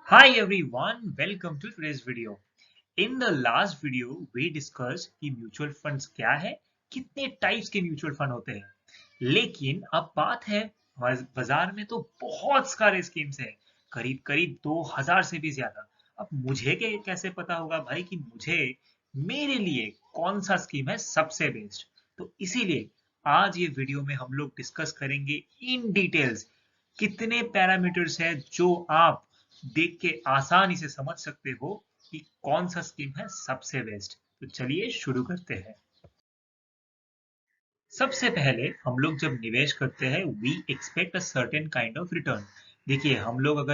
Hi everyone, welcome to today's video. In the last video, we discussed कि mutual funds क्या है, कितने types के म्यूचुअल फंड होते हैं। लेकिन अब बात है बाजार में तो बहुत सारे स्कीम्स हैं, करीब करीब 2000 से भी ज्यादा। अब मुझे कैसे पता होगा भाई कि मुझे मेरे लिए कौन सा स्कीम है सबसे बेस्ट। तो इसीलिए आज ये वीडियो में हम लोग डिस्कस करेंगे इन डिटेल्स कितने पैरामीटर्स हैं जो आप देख के आसानी से समझ सकते हो कि कौन सा स्कीम है सबसे बेस्ट। तो चलिए शुरू करते हैं। सबसे पहले हम लोग जब निवेश करते हैं we expect a certain kind of return. देखिए हम लोग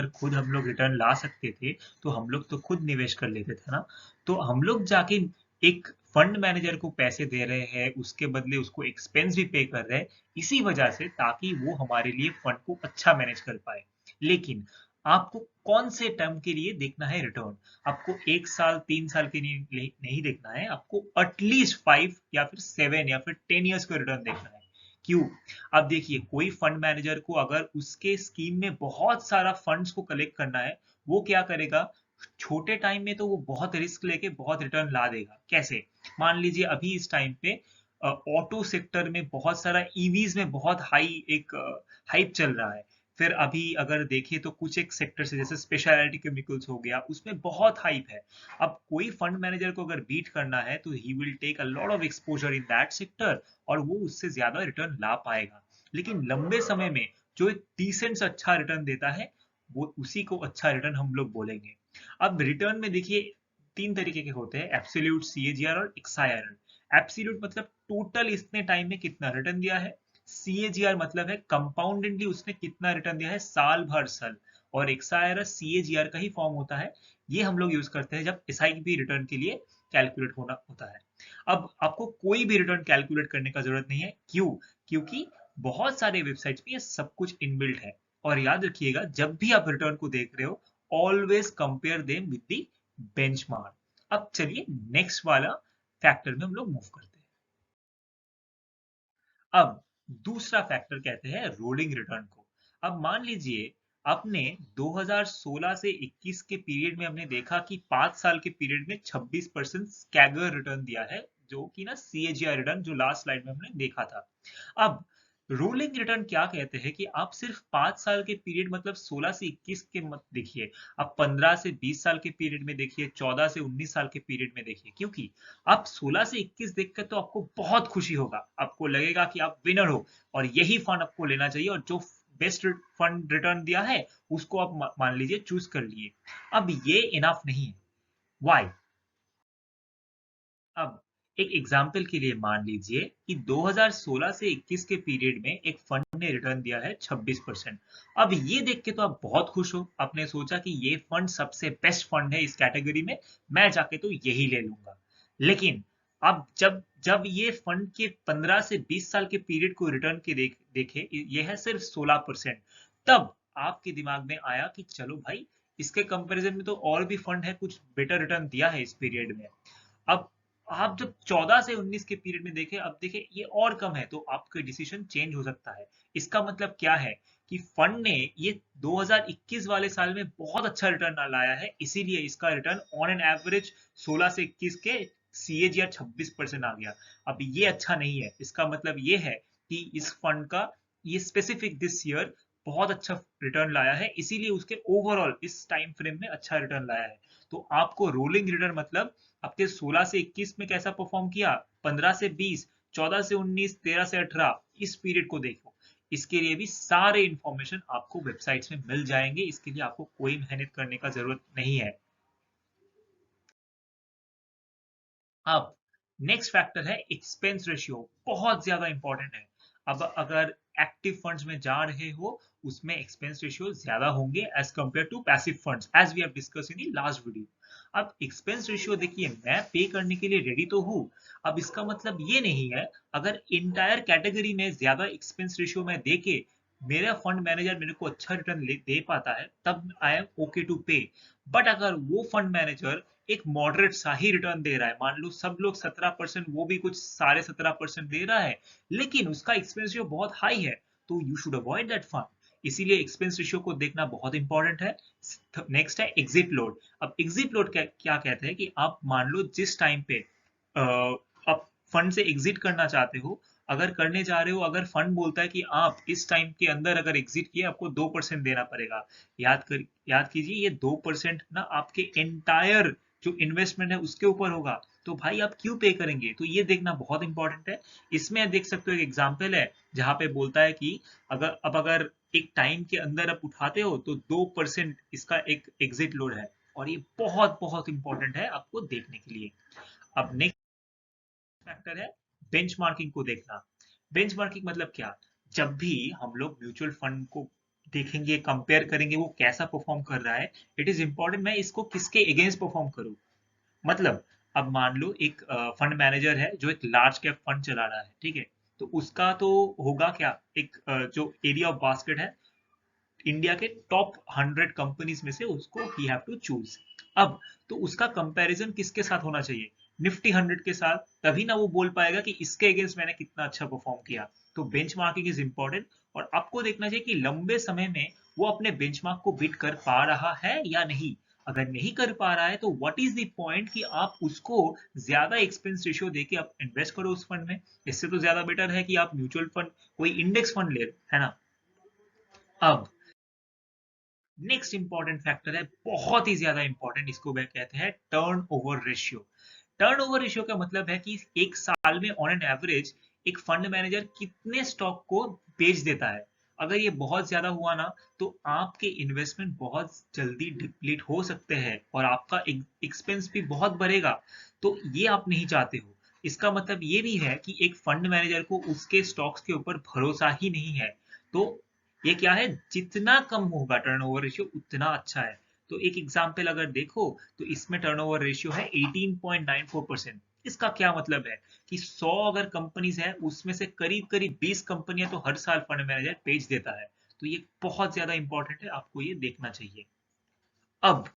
रिटर्न ला सकते थे तो हम लोग तो खुद निवेश कर लेते थे ना। तो हम लोग जाके एक फंड मैनेजर को पैसे दे रहे हैं, उसके बदले उसको एक्सपेंस भी पे कर रहे हैं, इसी वजह से ताकि वो हमारे लिए फंड को अच्छा मैनेज कर पाए। लेकिन आपको कौन से टर्म के लिए देखना है रिटर्न? आपको 1 साल 3 साल के लिए नहीं देखना है, आपको एटलीस्ट 5 या फिर 7 या फिर 10 ईयर्स का रिटर्न देखना है। क्यों? अब देखिए कोई फंड मैनेजर को अगर उसके स्कीम में बहुत सारा फंड्स को कलेक्ट करना है, वो क्या करेगा? छोटे टाइम में तो वो बहुत रिस्क लेके बहुत रिटर्न ला देगा। कैसे? मान लीजिए अभी इस टाइम पे ऑटो सेक्टर में बहुत सारा ईवीज में बहुत हाई एक हाइप चल रहा है। फिर अभी अगर देखें तो कुछ एक सेक्टर से जैसे स्पेशलिटी केमिकल्स हो गया, उसमें बहुत हाइप है। अब कोई फंड मैनेजर को अगर बीट करना है तो he will take a lot of exposure in that sector और वो उससे ज्यादा रिटर्न ला पाएगा। लेकिन लंबे समय में जो एक डिसेंट से अच्छा रिटर्न देता है, वो उसी को अच्छा रिटर्न हम लोग बोलेंगे। अब रिटर्न में देखिए तीन तरीके के होते हैं, एब्सोल्यूट, सीएजीआर और एक्सआईआर। एब्सोल्यूट मतलब टोटल इतने टाइम में कितना रिटर्न दिया है, सीएजीआर मतलब है कंपाउंडेडली उसने कितना रिटर्न दिया है साल भर साल, और एक्सआईआर सीएजीआर का ही फॉर्म होता है। ये हम लोग यूज करते हैं जब एसआईपी रिटर्न के लिए कैलकुलेट होना होता है। अब आपको कोई भी रिटर्न कैलकुलेट करने का जरूरत नहीं है। क्यों? क्योंकि बहुत सारे वेबसाइट्स पे ये सब कुछ इनबिल्ट है। और याद रखिएगा जब भी आप रिटर्न को देख रहे हो, always compare them with the benchmark. अब चलिए नेक्स्ट वाला फैक्टर में हम लोग मूव करते हैं। अब दूसरा फैक्टर कहते हैं रोलिंग रिटर्न को। अब मान लीजिए आपने 2016 से 21 के पीरियड में हमने देखा कि 5 साल के पीरियड में 26% कैगर रिटर्न दिया है, जो कि ना सीएजीआर रिटर्न जो लास्ट स्लाइड में हमने देखा था। अब रोलिंग रिटर्न क्या कहते हैं कि आप सिर्फ 5 साल के पीरियड मतलब 16 से 21 के मत देखिए, आप 15 से 20 साल के पीरियड में देखिए, 14 से 19 साल के पीरियड में देखिए। क्योंकि आप 16 से 21 देखकर तो आपको बहुत खुशी होगा, आपको लगेगा कि आप विनर हो और यही फंड आपको लेना चाहिए, और जो बेस्ट फंड रिटर्न दिया है उसको आप मान लीजिए चूज कर लिए। अब ये इनफ नहीं है। व्हाई? अब एक एग्जाम्पल के लिए मान लीजिए कि 2016 से 21 के पीरियड में एक फंड ने रिटर्न दिया है 26%। अब ये देख के तो आप बहुत खुश हो, आपने सोचा कि ये फंड सबसे बेस्ट फंड है इस कैटेगरी में, मैं जाके तो यही ले लूंगा। लेकिन अब जब जब ये फंड के 15 से 20 साल के पीरियड को रिटर्न के देखे, ये है सिर्फ 16%। तब आपके दिमाग में आया कि चलो भाई, इसके कंपैरिजन में तो और भी फंड है कुछ बेटर रिटर्न दिया है इस पीरियड में। अब आप जब 14 से 19 के पीरियड में देखें, अब देखें ये और कम है, तो आपका डिसीजन चेंज हो सकता है। इसका मतलब क्या है कि फंड ने ये 2021 वाले साल में बहुत अच्छा रिटर्न लाया है, इसीलिए इसका रिटर्न ऑन एन एवरेज 16 से 21 के सीएजीआर 26% आ गया। अब ये अच्छा नहीं है, इसका मतलब ये है कि इस फंड का ये स्पेसिफिक दिस ईयर बहुत अच्छा रिटर्न लाया है, इसीलिए उसके ओवरऑल इस टाइम फ्रेम में अच्छा रिटर्न लाया है। तो आपको रोलिंग रिटर्न मतलब आपके 16 से 21 में कैसा परफॉर्म किया, 15 से 20, 14 से 19, 13 से 18, इस पीरियड को देखो। इसके लिए भी सारे इंफॉर्मेशन आपको वेबसाइट्स में मिल जाएंगे, इसके लिए आपको कोई मेहनत करने का जरूरत नहीं है। अब नेक्स्ट फैक्टर है एक्सपेंस रेशियो, बहुत ज्यादा इंपॉर्टेंट है। अब अगर एक्टिव फंड्स में जा रहे हो, उसमें एक्सपेंस रेशियो ज्यादा होंगे as compare to passive funds, as we have discuss in the last video. अब एक्सपेंस रेशियो देखिए, मैं पे करने के लिए रेडी तो हूँ। अब इसका मतलब ये नहीं है अगर इंटायर कैटेगरी में ज्यादा एक्सपेंस रेशियो में देके मेरा फंड मैनेजर मेरे को अच्छा रिटर्न दे पाता है, तब आई एम ओके टू पे। बट अगर वो फंड मैनेजर एक मॉडरेट सा ही रिटर्न दे रहा है, मान लो सब लोग 17%, वो भी कुछ 17.5% दे रहा है, लेकिन उसका एक्सपेंस जो बहुत हाई है, तो you should avoid that fund. इसीलिए एक्सपेंस रेशियो को देखना बहुत इंपॉर्टेंट है। नेक्स्ट है एग्जिट लोड। अब एग्जिट लोड क्या क्या कहते हैं कि आप मान लो जिस टाइम पे आप फंड से एग्जिट करना चाहते हो, अगर करने जा रहे हो, अगर फंड बोलता है कि आप इस टाइम के अंदर अगर एग्जिट किए आपको 2% देना पड़ेगा। याद कीजिए ये 2% ना आपके एंटायर जो इन्वेस्टमेंट है उसके ऊपर होगा। तो भाई आप क्यों पे करेंगे? तो ये देखना बहुत इंपॉर्टेंट है। इसमें देख सकते हो एक एग्जांपल है जहां पे बोलता है कि अगर एक टाइम के अंदर आप उठाते हो तो 2% इसका एक एग्जिट लोड है, और ये बहुत बहुत इंपॉर्टेंट है आपको देखने के लिए। अब नेक्स्ट फैक्टर है बेंचमार्किंग को देखना। बेंचमार्किंग मतलब क्या? जब भी हम लोग म्यूचुअल फंड को देखेंगे, कंपेयर करेंगे वो कैसा परफॉर्म कर रहा है, इट इज इंपॉर्टेंट मैं इसको किसके अगेंस्ट परफॉर्म करूं। मतलब अब मान लो एक फंड मैनेजर है जो एक लार्ज कैप फंड चला रहा है, ठीक है? तो उसका तो होगा क्या, एक जो एरिया ऑफ बास्केट है इंडिया के टॉप 100 कंपनीज में से उसको ही हैव टू चूज। अब तो उसका कंपैरिजन किसके साथ होना चाहिए? निफ्टी 100 के साथ। तभी ना वो बोल पाएगा कि इसके अगेंस्ट मैंने कितना अच्छा परफॉर्म किया। तो बेंचमार्किंग इज इंपॉर्टेंट, और आपको देखना चाहिए कि लंबे समय में वो अपने बेंचमार्क को बीट कर पा रहा है या नहीं। अगर नहीं कर पा रहा है तो व्हाट इज द पॉइंट कि आप उसको ज्यादा एक्सपेंस रेशियो देके आप इन्वेस्ट करो उस फंड में। इससे तो ज्यादा बेटर है कि आप म्यूचुअल फंड कोई इंडेक्स फंड ले, है ना? अब नेक्स्ट इंपॉर्टेंट फैक्टर है, बहुत ही ज्यादा इंपॉर्टेंट, इसको वे कहते हैं turn over ratio. Turn over ratio का मतलब है कि एक साल में ऑन एन एवरेज एक फंड मैनेजर कितने स्टॉक को बेच देता है। अगर ये बहुत ज्यादा हुआ ना तो आपके इन्वेस्टमेंट बहुत जल्दी डिप्लीट हो सकते हैं और आपका एक्सपेंस भी बहुत बढ़ेगा। तो ये आप नहीं चाहते हो। इसका मतलब ये भी है कि एक फंड मैनेजर को उसके स्टॉक्स के ऊपर भरोसा ही नहीं है। तो ये क्या है, जितना कम होगा टर्नओवर रेशियो उतना अच्छा है। तो एक एग्जांपल अगर देखो तो इसमें टर्नओवर रेशियो है 18.94%। इसका क्या मतलब है कि 100 अगर कंपनीज है उसमें से करीब करीब 20 कंपनियां तो हर साल फंड मैनेजर बेच देता है। तो ये बहुत ज्यादा इंपॉर्टेंट है, आपको ये देखना चाहिए। अब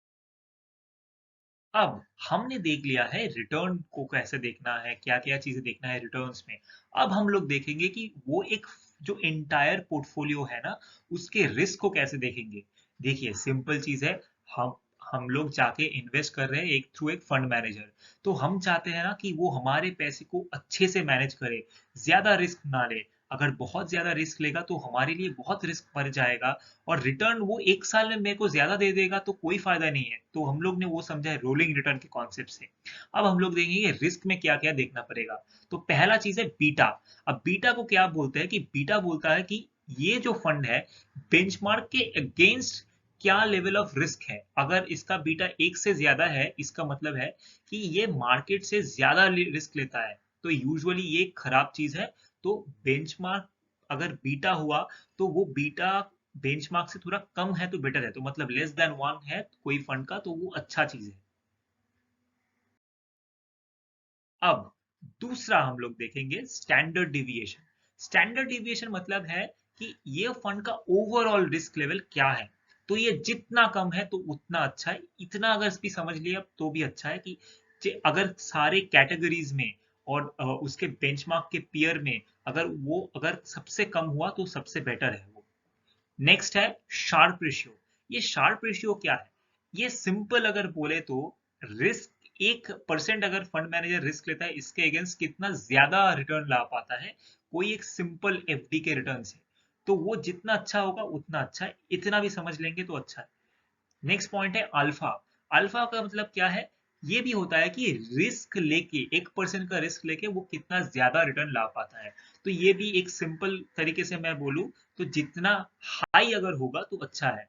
अब हमने देख लिया है रिटर्न को कैसे देखना है, क्या क्या चीजें देखना है रिटर्न्स में। अब हम लोग देखेंगे कि वो एक जो एंटायर पोर्टफोलियो है ना उसके रिस्क को कैसे देखेंगे। देखिए सिंपल चीज है, हम हम लोग जाके इन्वेस्ट कर रहे हैं एक थ्रू एक फंड मैनेजर। तो हम चाहते हैं ना कि वो हमारे पैसे को अच्छे से मैनेज करे, ज्यादा रिस्क ना ले। अगर बहुत ज्यादा रिस्क लेगा तो हमारे लिए बहुत रिस्क बढ़ जाएगा, और रिटर्न वो एक साल में मेरे को ज्यादा दे देगा तो कोई फायदा नहीं है। तो हम लोग ने वो समझा है रोलिंग रिटर्न के कॉन्सेप्ट से। अब हम लोग देखेंगे रिस्क में क्या क्या देखना पड़ेगा। तो पहला चीज है बीटा। अब बीटा को क्या बोलते हैं कि बीटा बोलता है कि ये जो फंड है बेंचमार्क के अगेंस्ट क्या लेवल ऑफ रिस्क है। अगर इसका बीटा एक से ज्यादा है इसका मतलब है कि ये मार्केट से ज्यादा रिस्क लेता है। तो यूजुअली ये खराब चीज है। तो बेंचमार्क अगर बीटा हुआ तो वो बीटा बेंचमार्क से थोड़ा कम है तो बेटर है, तो मतलब लेस देन 1 है कोई फंड का तो वो अच्छा चीज है। अब दूसरा हम लोग देखेंगे स्टैंडर्ड डिविएशन। स्टैंडर्ड डिविएशन मतलब है कि ये फंड का ओवरऑल रिस्क लेवल क्या है। तो ये जितना कम है तो उतना अच्छा है, इतना अगर भी समझ लिया तो भी अच्छा है कि अगर सारे कैटेगरीज में और उसके बेंचमार्क के पीयर में अगर सबसे कम हुआ तो सबसे बेटर है वो। नेक्स्ट है शार्प रेशियो। ये शार्प रेशियो क्या है? ये सिंपल अगर बोले तो रिस्क 1% अगर फंड मैनेजर रिस्क लेता है इसके अगेंस्ट कितना ज्यादा रिटर्न ला पाता है कोई एक सिंपल एफडी के रिटर्न से। तो वो जितना अच्छा होगा उतना अच्छा है, इतना भी समझ लेंगे तो अच्छा है। नेक्स्ट पॉइंट है अल्फा। अल्फा का मतलब क्या है? ये भी होता है कि रिस्क लेके 1% का रिस्क लेके वो कितना ज्यादा रिटर्न ला पाता है। तो ये भी एक सिंपल तरीके से मैं बोलूं तो जितना हाई अगर होगा तो अच्छा है।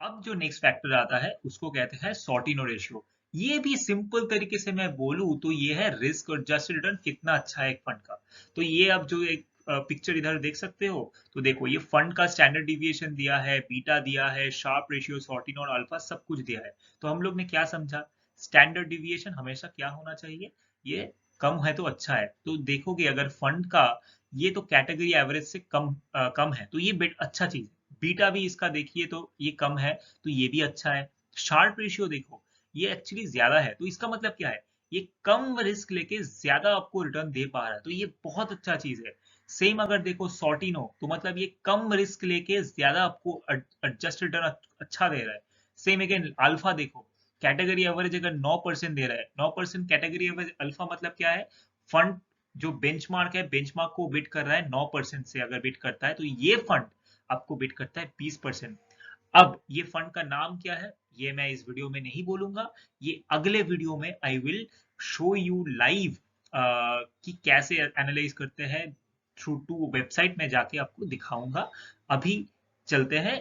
अब जो नेक्स्ट फैक्टर आता है उसको कहते हैं सॉर्टिनो रेशियो। ये भी सिंपल तरीके से मैं बोलूं तो ये है रिस्क और जस्ट रिटर्न कितना अच्छा है एक फंड का। तो ये अब जो एक पिक्चर इधर देख सकते हो, तो देखो ये फंड का स्टैंडर्ड डिविएशन दिया है, बीटा दिया है, शार्प रेशियो, सॉर्टिनो और अल्फा सब कुछ दिया है। तो हम लोग ने क्या समझा? स्टैंडर्ड डिविएशन हमेशा क्या होना चाहिए? ये कम है तो अच्छा है। तो देखोगे अगर फंड का ये तो कैटेगरी एवरेज से कम है तो ये अच्छा चीज है। बीटा भी इसका देखिए तो ये कम है तो ये भी अच्छा है। शार्प रेशियो देखो ये एक्चुअली ज्यादा है तो इसका मतलब क्या है? ये कम रिस्क लेके ज्यादा आपको रिटर्न दे पा रहा है तो ये बहुत अच्छा चीज है। सेम अगर देखो सॉर्टिनो, तो मतलब ये कम रिस्क लेके ज्यादा आपको एडजस्ट रिटर्न अच्छा दे रहा है। सेम अगेन अल्फा देखो, कैटेगरी एवरेज अगर 9% दे रहा है, 9% कैटेगरी एवरेज अल्फा मतलब क्या है, फंड जो बेंचमार्क है, बेंचमार्क को बिट कर रहा है 9% से, अगर बिट करता है तो ये फंड आपको बिट करता है 20%। अब ये फंड का नाम क्या है, ये मैं इस वीडियो में नहीं बोलूंगा, ये अगले वीडियो में I will show you live कि कैसे एनालाइज करते हैं थ्रू टू वेबसाइट में जाके आपको दिखाऊंगा। अभी चलते हैं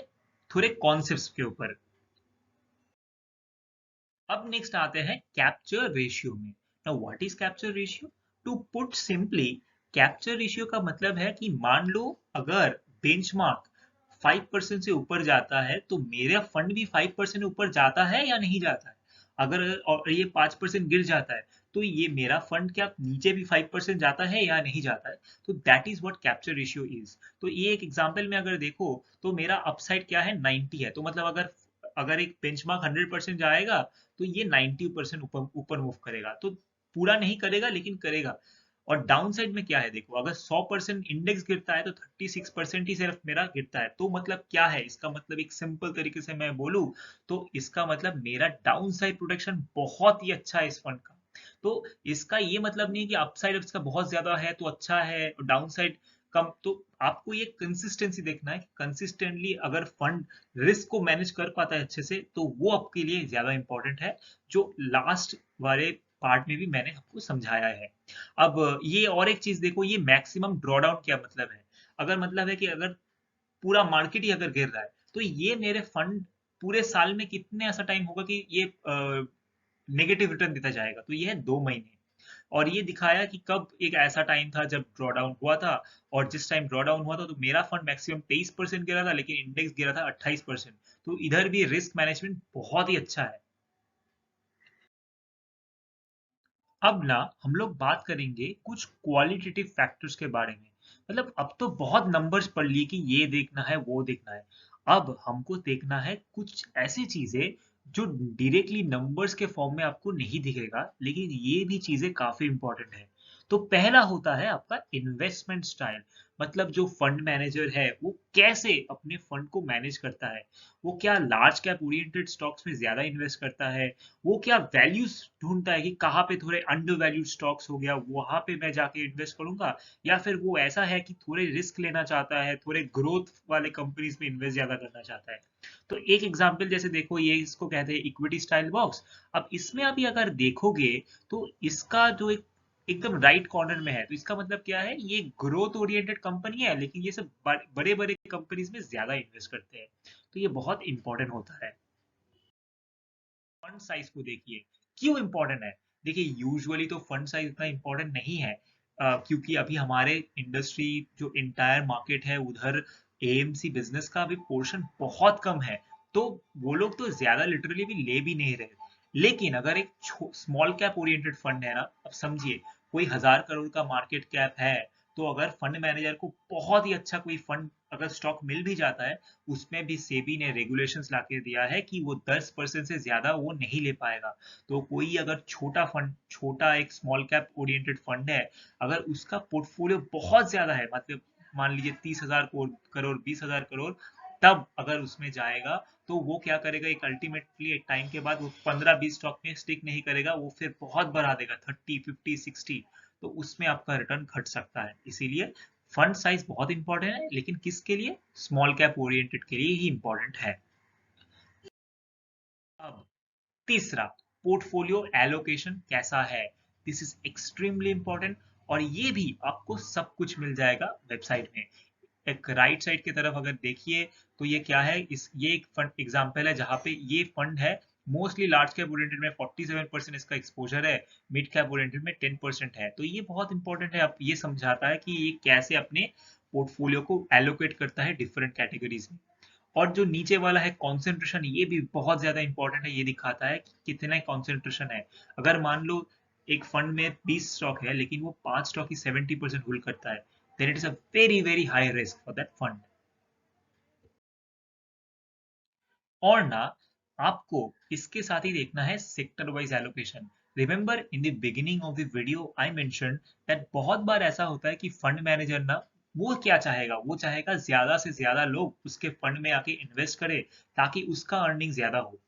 थोड़े कॉन्सेप्ट्स के ऊपर। अब नेक्स्ट आते हैं कैप्चर रेशियो में। Now what is capture ratio? To put simply, capture ratio का मतलब है कि मान लो अगर बेंचमार्क 5% से ऊपर जाता है तो मेरा फंड भी 5% ऊपर जाता है या नहीं जाता है। अगर और ये 5% गिर जाता है तो ये मेरा फंड क्या नीचे भी 5% जाता है या नहीं जाता है। तो that is what capture ratio is. तो ये एक एग्जांपल में अगर देखो तो मेरा अपसाइड क्या है, 90 है, तो मतलब अगर अगर एक बेंचमार्क 100% जाएगा तो ये 90% ऊपर ऊपर मूव करेगा, तो पूरा नहीं करेगा लेकिन करेगा। और डाउन साइड में क्या है देखो, अगर 100% इंडेक्स गिरता है तो 36% ही सिर्फ मेरा गिरता है। तो मतलब क्या है इसका मतलब, एक सिंपल तरीके से मैं बोलूं तो इसका मतलब मेरा डाउन साइड प्रोटेक्शन बहुत ही अच्छा है इस फंड का। तो इसका ये मतलब नहीं कि अपसाइड इसका बहुत ज्यादा है तो अच्छा है, डाउन साइड कम। तो आपको ये कंसिस्टेंसी देखना है कि कंसिस्टेंटली अगर फंड रिस्क को मैनेज कर पाता है अच्छे से तो वो आपके लिए ज्यादा इंपॉर्टेंट है, जो लास्ट वाले पार्ट में भी मैंने आपको समझाया है। अब ये और एक चीज देखो, ये मैक्सिमम ड्रॉडाउन क्या मतलब है। अगर मतलब है कि अगर पूरा मार्केट ही अगर गिर रहा है तो ये मेरे फंड पूरे साल में कितने ऐसा टाइम होगा कि ये नेगेटिव रिटर्न देता जाएगा, तो ये है 2 महीने। और ये दिखाया कि कब एक ऐसा टाइम था जब ड्रॉडाउन हुआ था, और जिस टाइम ड्रॉडाउन हुआ था तो मेरा फंड मैक्सिमम 23% गिरा था लेकिन इंडेक्स गिरा था 28%। तो इधर भी रिस्क मैनेजमेंट बहुत ही अच्छा है। अब ना हम लोग बात करेंगे कुछ क्वालिटेटिव फैक्टर्स के बारे में। मतलब अब तो बहुत नंबर्स पढ़ लिए कि ये देखना है वो देखना है, अब हमको देखना है कुछ ऐसी चीजें जो डायरेक्टली नंबर्स के फॉर्म में आपको नहीं दिखेगा लेकिन ये भी चीजें काफी इंपॉर्टेंट है। तो पहला होता है आपका इन्वेस्टमेंट स्टाइल। मतलब जो फंड मैनेजर है वो कैसे अपने फंड को मैनेज करता है। वो क्या लार्ज कैप ओरिएंटेड स्टॉक्स में ज्यादा इन्वेस्ट करता है, वो क्या वैल्यूज ढूंढता है कि कहाँ पे थोड़े अंडर वैल्यूड स्टॉक्स हो गया वहां पे मैं जाके इन्वेस्ट करूंगा, या फिर वो ऐसा है कि थोड़े रिस्क लेना चाहता है, थोड़े ग्रोथ वाले कंपनीज में इन्वेस्ट ज्यादा करना चाहता है। तो एक एग्जांपल जैसे देखो, ये इसको कहते हैं इक्विटी स्टाइल बॉक्स। अब इसमें अभी अगर देखोगे तो इसका जो एक एकदम राइट कॉर्नर में है, तो इसका मतलब क्या है, ये ग्रोथ ओरिएंटेड कंपनी है लेकिन ये सब बड़े बड़े कंपनीज में ज्यादा इन्वेस्ट करते हैं। तो ये बहुत इंपॉर्टेंट होता है। फंड साइज को देखिए, क्यों इंपॉर्टेंट है। देखिए यूजुअली तो फंड साइज इतना इंपॉर्टेंट नहीं है, क्योंकि अभी हमारे इंडस्ट्री जो इंटायर मार्केट है उधर एएमसी बिजनेस का अभी पोर्शन बहुत कम है, तो वो लोग तो ज्यादा लिटरली भी ले भी नहीं रहे। लेकिन अगर एक स्मॉल कैप ओरिएंटेड फंड है ना, अब समझिए कोई 1,000 करोड़ का मार्केट कैप है, तो अगर फंड मैनेजर को बहुत ही अच्छा कोई फंड अगर स्टॉक मिल भी जाता है, उसमें भी सेबी ने रेगुलेशंस लाके दिया है कि वो 10% से ज्यादा वो नहीं ले पाएगा। तो कोई अगर छोटा फंड, छोटा एक स्मॉल कैप ओरिएंटेड फंड है, अगर उसका पोर्टफोलियो बहुत ज्यादा है, मतलब मान लीजिए 30,000 करोड़ 20,000 करोड़, तब अगर उसमें जाएगा तो वो क्या करेगा, एक अल्टीमेटली एक टाइम के बाद वो 15-20 स्टॉक में स्टिक नहीं करेगा, वो फिर बहुत बढ़ा देगा 30, 50, 60। तो उसमें आपका रिटर्न घट सकता है। इसीलिए फंड साइज बहुत इंपॉर्टेंट है, लेकिन किसके लिए, स्मॉल कैप ओरिएंटेड के लिए ही इंपॉर्टेंट है। अब तीसरा, पोर्टफोलियो एलोकेशन कैसा है। दिस इज एक्सट्रीमली इंपॉर्टेंट, और ये भी आपको सब कुछ मिल जाएगा वेबसाइट में। एक राइट साइड की तरफ अगर देखिए तो ये क्या है, इस ये एक फंड एग्जांपल है जहां पे ये फंड है मोस्टली लार्ज कैप ओरिएंटेड में 47% इसका एक्सपोजर है, मिड कैप ओरिएंटेड में 10% है। तो ये बहुत इंपॉर्टेंट है, आप ये समझाता है कि ये कैसे अपने पोर्टफोलियो को एलोकेट करता है डिफरेंट कैटेगरीज में। और जो नीचे वाला है कंसंट्रेशन, ये भी बहुत ज्यादा इंपॉर्टेंट है, ये दिखाता है कि कितना कंसंट्रेशन है। अगर मान लो एक फंड में 20 स्टॉक है लेकिन वो 5 स्टॉक ही 70% होल्ड करता है, then it is a very very high risk for that fund। और ना आपको इसके साथ ही देखना है sector wise allocation. Remember in the beginning of the video I mention that बहुत बार ऐसा होता है कि फंड मैनेजर ना वो क्या चाहेगा, वो चाहेगा ज्यादा से ज्यादा लोग उसके फंड में आके इन्वेस्ट करें ताकि उसका अर्निंग ज्यादा हो।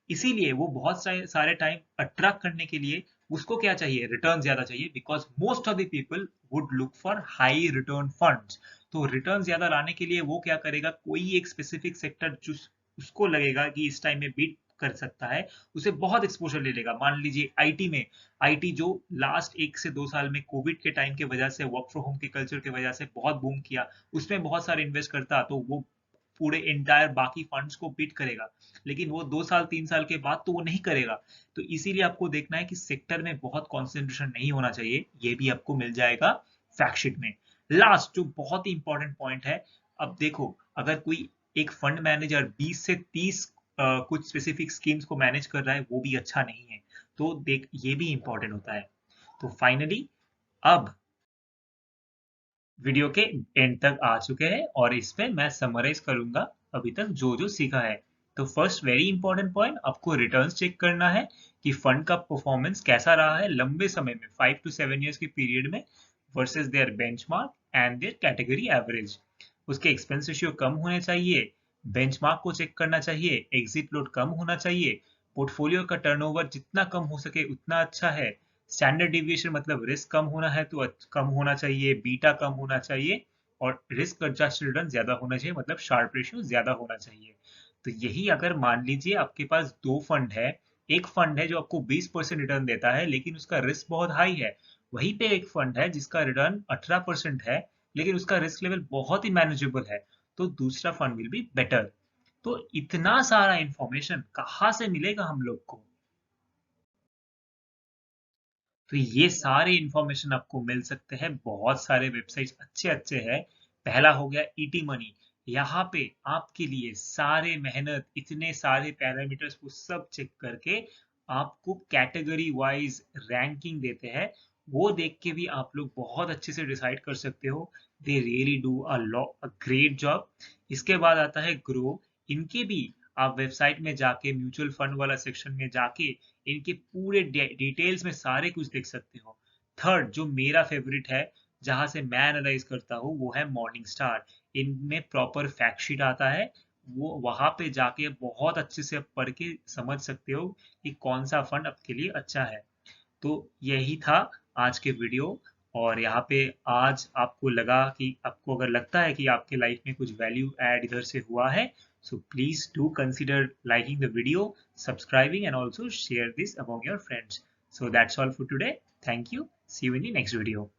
इसीलिए वो बहुत सारे सारे टाइम अट्रैक्ट करने के लिए उसको क्या चाहिए, रिटर्न ज्यादा चाहिए, because most of the people would look for high return funds. तो रिटर्न ज्यादा लाने के लिए वो क्या करेगा, कोई एक स्पेसिफिक सेक्टर जो उसको लगेगा कि इस टाइम में बीट कर सकता है, उसे बहुत एक्सपोजर ले लेगा। मान लीजिए आईटी में, आईटी जो लास्ट 1 से 2 साल में कोविड के टाइम की वजह से, वर्क फ्रॉम होम के कल्चर की वजह से बहुत बूम किया, उसमें बहुत सारे इन्वेस्ट करता, तो वो पूरे एंटायर बाकी फंड्स को बीट करेगा। लेकिन वो 2 साल 3 साल के बाद तो वो नहीं करेगा। तो इसीलिए आपको देखना है कि सेक्टर में बहुत कॉन्सेंट्रेशन नहीं होना चाहिए, ये भी आपको मिल जाएगा फैक्ट शीट में। लास्ट जो बहुत ही इंपॉर्टेंट पॉइंट है, अब देखो अगर कोई एक फंड मैनेजर 20 से 30 कुछ स्पेसिफिक स्कीम्स को मैनेज कर रहा है, वो भी अच्छा नहीं है। तो देख ये भी इंपॉर्टेंट होता है। तो फाइनली अब वीडियो के एंड तक आ चुके हैं और इस पे मैं समराइज करूंगा अभी तक जो जो सीखा है। तो फर्स्ट वेरी इंपॉर्टेंट पॉइंट, आपको रिटर्न्स चेक करना है कि फंड का परफॉर्मेंस कैसा रहा है लंबे समय में, 5 to 7 years के पीरियड में, versus their benchmark and their category average. उसके एक्सपेंस रेशियो कम होने चाहिए, बेंचमार्क को चेक करना चाहिए, एग्जिट लोड कम होना चाहिए, पोर्टफोलियो का टर्नओवर जितना कम हो सके उतना अच्छा है, स्टैंडर्ड डिविएशन मतलब रिस्क कम होना है तो कम होना चाहिए, बीटा कम होना चाहिए, और रिस्क एडजस्टेड रिटर्न ज्यादा होना चाहिए, मतलब शार्प रेशियो ज्यादा होना चाहिए। तो यही अगर मान लीजिए आपके पास दो फंड है, एक फंड है जो आपको 20% रिटर्न देता है लेकिन उसका रिस्क बहुत हाई है, वहीं पे एक फंड है जिसका रिटर्न 18% है लेकिन उसका रिस्क लेवल बहुत ही मैनेजेबल है, तो दूसरा फंड विल बी बेटर। तो इतना सारा इंफॉर्मेशन कहाँ से मिलेगा हम लोग को? तो ये सारे इंफॉर्मेशन आपको मिल सकते हैं, बहुत सारे वेबसाइट्स अच्छे अच्छे हैं। पहला हो गया ईटी मनी, यहाँ पे आपके लिए सारे मेहनत, इतने सारे पैरामीटर्स को सब चेक करके आपको कैटेगरी वाइज रैंकिंग देते हैं। वो देख के भी आप लोग बहुत अच्छे से डिसाइड कर सकते हो। They really do a great job. इसके बाद आता है ग्रो, इनके भी आप वेबसाइट में जाके, म्यूचुअल फंड वाला सेक्शन में जाके इनके पूरे डिटेल्स में सारे कुछ देख सकते हो। थर्ड जो मेरा फेवरेट है, जहां से मैं एनालाइज करता हूँ, वो है मॉर्निंग स्टार। इनमें प्रॉपर फैक्ट शीट आता है, वो वहां पे जाके बहुत अच्छे से आप पढ़ के समझ सकते हो कि कौन सा फंड आपके लिए अच्छा है। तो यही था आज के वीडियो। और यहाँ पे आज आपको लगा कि, आपको अगर लगता है कि आपके लाइफ में कुछ वैल्यू ऐड इधर से हुआ है, so please do consider liking the video, subscribing, and also share this among your friends. So that's all for today. Thank you. See you in the next video.